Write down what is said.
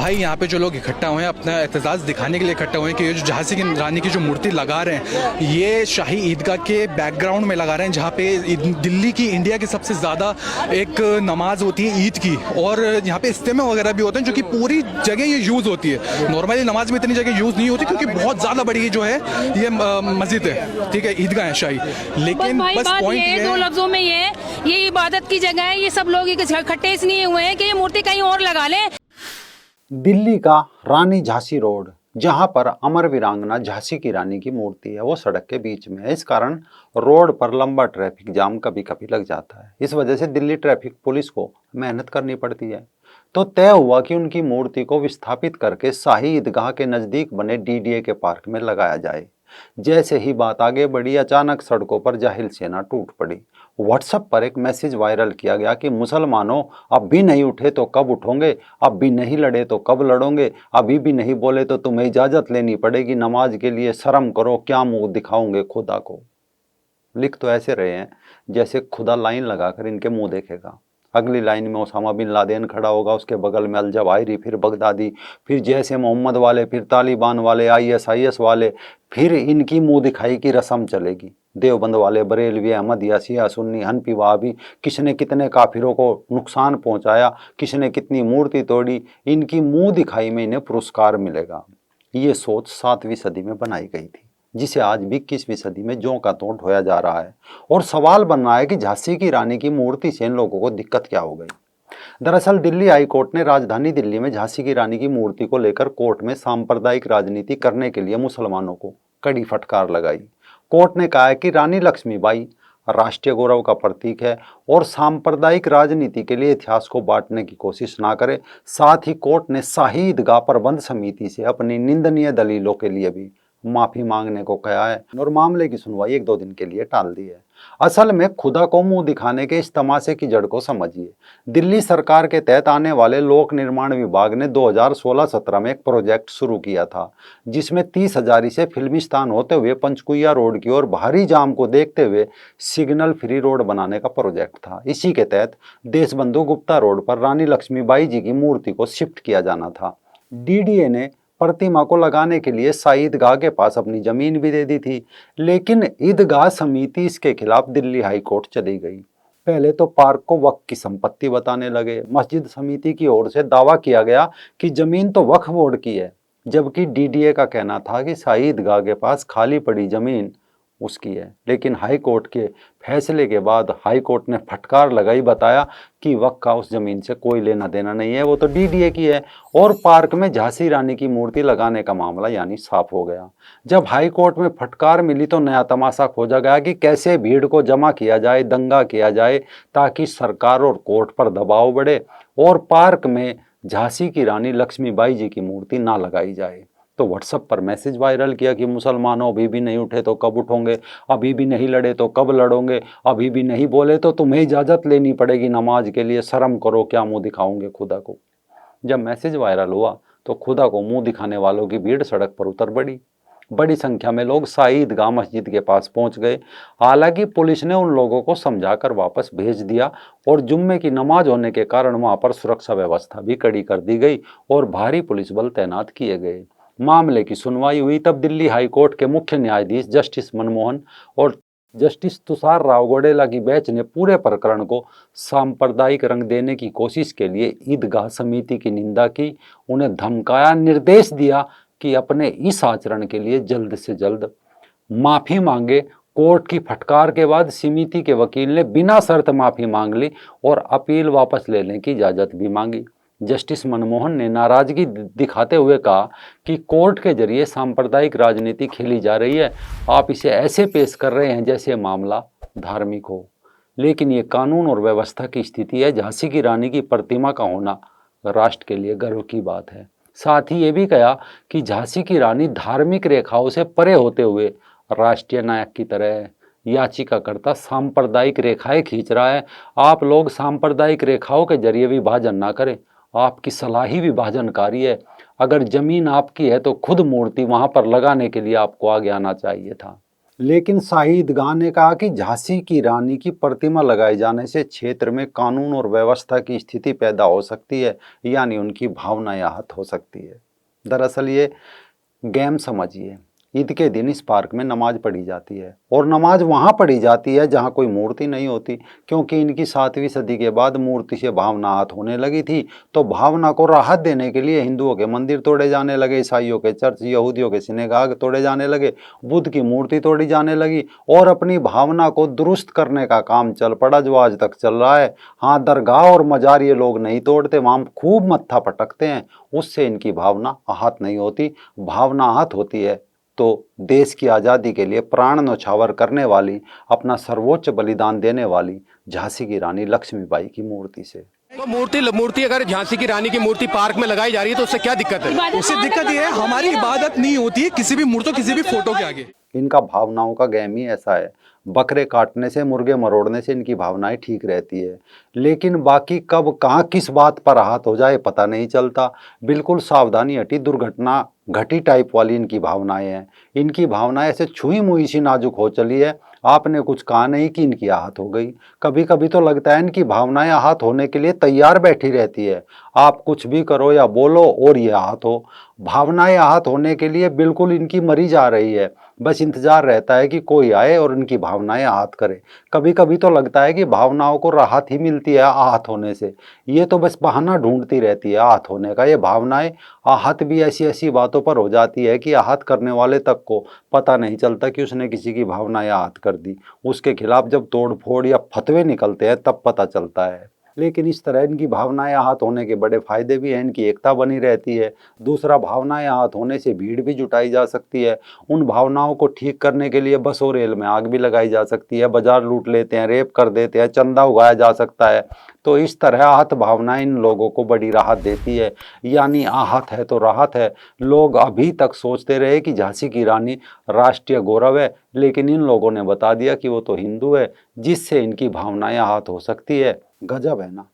भाई यहाँ पे जो लोग इकट्ठा हुए हैं अपना एहतजाज दिखाने के लिए इकट्ठा हुए हैं कि ये जो झांसी की रानी की जो मूर्ति लगा रहे हैं ये शाही ईदगाह के बैकग्राउंड में लगा रहे हैं, जहाँ पे दिल्ली की इंडिया की सबसे ज़्यादा एक नमाज होती है ईद की, और यहाँ पे इज्तिमा वगैरह भी होते हैं जो कि पूरी जगह ये यूज़ होती है। नॉर्मली नमाज में इतनी जगह यूज़ नहीं होती क्योंकि बहुत ज़्यादा बड़ी जो है ये मस्जिद है, ठीक है, ईदगाह है शाही। लेकिन बस पॉइंट ये दो लफ्जों में ये इबादत की जगह है, ये सब लोग इकट्ठे इसलिए हुए हैं कि ये मूर्ति कहीं और लगा लें। दिल्ली का रानी झांसी रोड, जहां पर अमर वीरांगना झांसी की रानी की मूर्ति है, वो सड़क के बीच में है। इस कारण रोड पर लंबा ट्रैफिक जाम कभी कभी लग जाता है। इस वजह से दिल्ली ट्रैफिक पुलिस को मेहनत करनी पड़ती है। तो तय हुआ कि उनकी मूर्ति को विस्थापित करके शाही ईदगाह के नज़दीक बने डीडीए के पार्क में लगाया जाए। जैसे ही बात आगे बढ़ी, अचानक सड़कों पर जाहिल सेना टूट पड़ी। व्हाट्सएप पर एक मैसेज वायरल किया गया कि मुसलमानों, अब भी नहीं उठे तो कब उठोगे, अब भी नहीं लड़े तो कब लड़ोगे, अभी भी नहीं बोले तो तुम्हें इजाज़त लेनी पड़ेगी, नमाज के लिए शर्म करो, क्या मुंह दिखाओगे खुदा को। लिख तो ऐसे रहे हैं जैसे खुदा लाइन लगाकर इनके मुंह देखेगा। अगली लाइन में ओसामा बिन लादेन खड़ा होगा, उसके बगल में अल जवाहिरी, फिर बगदादी, फिर जैसे मोहम्मद वाले, फिर तालिबान वाले, आईएसआईएस वाले, फिर इनकी मुंह दिखाई की रस्म चलेगी। देवबंद वाले, बरेलवी, अहमदिया, शिया, सुन्नी, हनफी, वहाबी, किसने कितने काफिरों को नुकसान पहुंचाया, किसने कितनी मूर्ति तोड़ी, इनकी मुंह दिखाई में इन्हें पुरस्कार मिलेगा। ये सोच 7वीं सदी में बनाई गई थी, जिसे आज भी 21वीं सदी में ज्यों का त्यों ढोया जा रहा है। और सवाल बन रहा है कि झांसी की रानी की मूर्ति से इन लोगों को दिक्कत क्या हो गई। दरअसल दिल्ली हाई कोर्ट ने राजधानी दिल्ली में झांसी की रानी की मूर्ति को लेकर कोर्ट में सांप्रदायिक राजनीति करने के लिए मुसलमानों को कड़ी फटकार लगाई। कोर्ट ने कहा है कि रानी लक्ष्मीबाई राष्ट्रीय गौरव का प्रतीक है और सांप्रदायिक राजनीति के लिए इतिहास को बांटने की कोशिश ना करे। साथ ही कोर्ट ने शाही ईदगाह प्रबंध समिति से अपनी निंदनीय दलीलों के लिए भी माफी मांगने को कहा है और मामले की सुनवाई 1-2 दिन के लिए टाल दी है। असल में खुदा को मुंह दिखाने के इस तमाशे की जड़ को समझिए। दिल्ली सरकार के तहत आने वाले लोक निर्माण विभाग ने 2016-17 में एक प्रोजेक्ट शुरू किया था, जिसमें 30 हजारी से फिल्मिस्तान होते हुए पंचकुइया रोड की ओर भारी जाम को देखते हुए सिग्नल फ्री रोड बनाने का प्रोजेक्ट था। इसी के तहत देशबंधु गुप्ता रोड पर रानी लक्ष्मीबाई जी की मूर्ति को शिफ्ट किया जाना था। डीडीए ने प्रतिमा को लगाने के लिए शाही ईदगाह के पास अपनी जमीन भी दे दी थी, लेकिन ईदगाह समिति इसके खिलाफ दिल्ली हाई कोर्ट चली गई। पहले तो पार्क को वक्फ की संपत्ति बताने लगे। मस्जिद समिति की ओर से दावा किया गया कि जमीन तो वक्फ बोर्ड की है, जबकि डीडीए का कहना था कि शाही ईदगाह के पास खाली पड़ी जमीन उसकी है। लेकिन हाई कोर्ट के फैसले के बाद हाई कोर्ट ने फटकार लगाई, बताया कि वक्फ का उस जमीन से कोई लेना देना नहीं है, वो तो डीडीए की है। और पार्क में झांसी रानी की मूर्ति लगाने का मामला यानी साफ हो गया। जब हाई कोर्ट में फटकार मिली तो नया तमाशा खोजा गया कि कैसे भीड़ को जमा किया जाए, दंगा किया जाए, ताकि सरकार और कोर्ट पर दबाव बढ़े और पार्क में झांसी की रानी लक्ष्मीबाई जी की मूर्ति ना लगाई जाए। तो व्हाट्सएप पर मैसेज वायरल किया कि मुसलमानों, अभी भी नहीं उठे तो कब उठोगे, अभी भी नहीं लड़े तो कब लड़ोगे, अभी भी नहीं बोले तो तुम्हें इजाज़त लेनी पड़ेगी नमाज के लिए, शर्म करो, क्या मुंह दिखाओगे खुदा को। जब मैसेज वायरल हुआ तो खुदा को मुंह दिखाने वालों की भीड़ सड़क पर उतर पड़ी। बड़ी संख्या में लोग शाही ईदगाह मस्जिद के पास पहुंच गए। हालांकि पुलिस ने उन लोगों को समझाकर वापस भेज दिया और जुम्मे की नमाज होने के कारण वहां पर सुरक्षा व्यवस्था भी कड़ी कर दी गई और भारी पुलिस बल तैनात किए गए। मामले की सुनवाई हुई तब दिल्ली हाई कोर्ट के मुख्य न्यायाधीश जस्टिस मनमोहन और जस्टिस तुषार राव गोडेला की बेंच ने पूरे प्रकरण को सांप्रदायिक रंग देने की कोशिश के लिए ईदगाह समिति की निंदा की, उन्हें धमकाया, निर्देश दिया कि अपने इस आचरण के लिए जल्द से जल्द माफी मांगे। कोर्ट की फटकार के बाद समिति के वकील ने बिना शर्त माफी मांग ली और अपील वापस लेने की इजाजत भी मांगी। जस्टिस मनमोहन ने नाराजगी दिखाते हुए कहा कि कोर्ट के जरिए सांप्रदायिक राजनीति खेली जा रही है, आप इसे ऐसे पेश कर रहे हैं जैसे मामला धार्मिक हो। लेकिन ये कानून और व्यवस्था की स्थिति है। झांसी की रानी की प्रतिमा का होना राष्ट्र के लिए गर्व की बात है। साथ ही ये भी कहा कि झांसी की रानी धार्मिक रेखाओं से परे होते हुए राष्ट्रीय नायक की तरह है। याचिकाकर्ता सांप्रदायिक रेखाएं खींच रहा है, आप लोग सांप्रदायिक रेखाओं के जरिए विभाजन ना करें, आपकी सलाह ही विभाजनकारी है। अगर जमीन आपकी है तो खुद मूर्ति वहां पर लगाने के लिए आपको आगे आना चाहिए था। लेकिन शाही ईदगाह ने कहा कि झांसी की रानी की प्रतिमा लगाए जाने से क्षेत्र में कानून और व्यवस्था की स्थिति पैदा हो सकती है, यानी उनकी भावनाएं आहत हो सकती है। दरअसल ये गेम समझिए, ईद के दिन इस पार्क में नमाज पढ़ी जाती है और नमाज वहाँ पढ़ी जाती है जहाँ कोई मूर्ति नहीं होती, क्योंकि इनकी 7वीं सदी के बाद मूर्ति से भावना आहत होने लगी थी। तो भावना को राहत देने के लिए हिंदुओं के मंदिर तोड़े जाने लगे, ईसाइयों के चर्च, यहूदियों के सिनेगाग तोड़े जाने लगे, बुद्ध की मूर्ति तोड़ी जाने लगी और अपनी भावना को दुरुस्त करने का काम चल पड़ा, जो आज तक चल रहा है। हाँ, दरगाह और मजार ये लोग नहीं तोड़ते, वहाँ खूब मत्था पटकते हैं, उससे इनकी भावना आहत नहीं होती। भावना आहत होती है तो देश की आज़ादी के लिए प्राण न्यौछावर करने वाली, अपना सर्वोच्च बलिदान देने वाली झांसी की रानी लक्ष्मीबाई की मूर्ति से। तो मूर्ति अगर झांसी की रानी की मूर्ति पार्क में लगाई जा रही है तो उससे क्या दिक्कत है? उससे दिक्कत ये है, हमारी इबादत नहीं होती है किसी भी मूर्तों, किसी भी फोटो के आगे। इनका भावनाओं का गेम ही ऐसा है। बकरे काटने से, मुर्गे मरोड़ने से इनकी भावनाएं ठीक रहती है, लेकिन बाकी कब कहाँ किस बात पर आहत हो जाए पता नहीं चलता। बिल्कुल सावधानी हटी दुर्घटना घटी टाइप वाली इनकी भावनाएं हैं। इनकी भावनाएं ऐसे छुई मुई सी नाजुक हो चली है, आपने कुछ कहा नहीं कि इनकी आहत हो गई। कभी कभी तो लगता है इनकी भावनाएं आहत होने के लिए तैयार बैठी रहती है, आप कुछ भी करो या बोलो और ये आहत हो। भावनाएं आहत होने के लिए बिल्कुल इनकी मरी जा रही है, बस इंतजार रहता है कि कोई आए और इनकी भावनाएं आहत करे। कभी कभी तो लगता है कि भावनाओं को राहत ही मिलती है आहत होने से, ये तो बस बहाना ढूंढती रहती है आहत होने का। ये भावनाएं आहत भी ऐसी ऐसी बातों पर हो जाती है कि आहत करने वाले तक को पता नहीं चलता कि उसने किसी की भावनाएं आहत कर दी। उसके खिलाफ जब तोड़ फोड़ या फतवे निकलते हैं तब पता चलता है। लेकिन इस तरह इनकी भावनाएं आहत होने के बड़े फायदे भी हैं, इनकी एकता बनी रहती है। दूसरा, भावनाएं आहत होने से भीड़ भी जुटाई जा सकती है। उन भावनाओं को ठीक करने के लिए बस और रेल में आग भी लगाई जा सकती है, बाजार लूट लेते हैं, रेप कर देते हैं, चंदा उगाया जा सकता है। तो इस तरह आहत भावनाएं इन लोगों को बड़ी राहत देती है, यानी आहत है तो राहत है। लोग अभी तक सोचते रहे कि झांसी की रानी राष्ट्रीय गौरव है, लेकिन इन लोगों ने बता दिया कि वो तो हिंदू है, जिससे इनकी भावनाएं आहत हो सकती है। गजब है ना।